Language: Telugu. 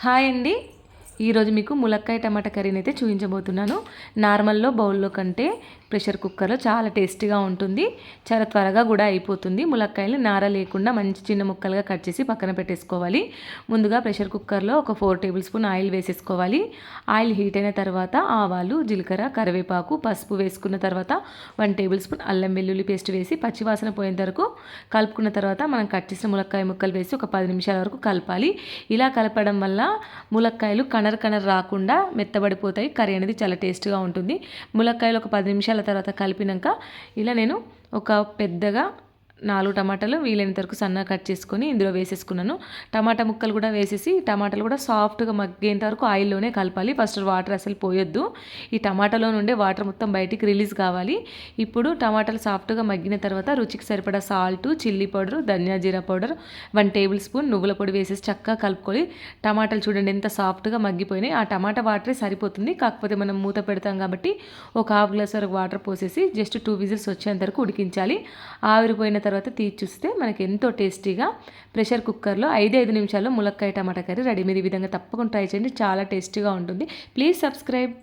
హాయ్ అండి. ఈరోజు మీకు ములక్కాయ టమాటా కర్రీని అయితే చూపించబోతున్నాను. నార్మల్లో బౌల్లో కంటే ప్రెషర్ కుక్కర్లో చాలా టేస్టీగా ఉంటుంది. చాలా త్వరగా కూడా అయిపోతుంది. ములక్కాయలు నార లేకుండా మంచి చిన్న ముక్కలుగా కట్ చేసి పక్కన పెట్టేసుకోవాలి. ముందుగా ప్రెషర్ కుక్కర్లో ఒక 4 టేబుల్ స్పూన్ ఆయిల్ వేసేసుకోవాలి. ఆయిల్ హీట్ అయిన తర్వాత ఆవాలు, జీలకర్ర, కరివేపాకు, పసుపు వేసుకున్న తర్వాత 1 టేబుల్ స్పూన్ అల్లం వెల్లుల్లి పేస్ట్ వేసి పచ్చివాసన పోయేంత వరకు కలుపుకున్న తర్వాత మనం కట్ చేసిన ములక్కాయ ముక్కలు వేసి ఒక 10 నిమిషాల వరకు కలపాలి. ఇలా కలపడం వల్ల ములక్కాయలు కనర్ రాకుండా మెత్తబడిపోతాయి. కర్రీ అనేది చాలా టేస్ట్గా ఉంటుంది. ములక్కాయలు ఒక 10 నిమిషాల తర్వాత కలిపినాక ఇలా నేను ఒక పెద్దగా 4 టమాటాలు వీలైనంత వరకు సన్నగా కట్ చేసుకొని ఇందులో వేసేసుకున్నాను. టమాటా ముక్కలు కూడా వేసేసి టమాటాలు కూడా సాఫ్ట్గా మగ్గేంత వరకు ఆయిల్లోనే కలపాలి. ఫస్ట్ వాటర్ అసలు పోయొద్దు. ఈ టమాటాలో నుండే వాటర్ మొత్తం బయటికి రిలీజ్ కావాలి. ఇప్పుడు టమాటాలు సాఫ్ట్గా మగ్గిన తర్వాత రుచికి సరిపడా సాల్ట్, చిల్లీ పౌడర్, ధనియా జీరా పౌడర్, 1 టేబుల్ స్పూన్ నువ్వుల పొడి వేసేసి చక్కగా కలుపుకొని టమాటాలు చూడండి ఎంత సాఫ్ట్గా మగ్గిపోయినాయి. ఆ టమాటా వాటరే సరిపోతుంది. కాకపోతే మనం మూత పెడతాం కాబట్టి ఒక హాఫ్ గ్లాస్ వరకు వాటర్ పోసేసి జస్ట్ 2 విజిల్స్ వచ్చేంత వరకు ఉడికించాలి. ఆవిరిపోయిన తర్వాత తీసి చూస్తే మనకి ఎంతో టేస్టీగా ప్రెషర్ కుక్కర్లో 5 నిమిషాల్లో ములక్కాయ టమాటా కర్రీ రెడీ. మీరు ఈ విధంగా తప్పకుండా ట్రై చేయండి. చాలా టేస్టీగా ఉంటుంది. Please subscribe.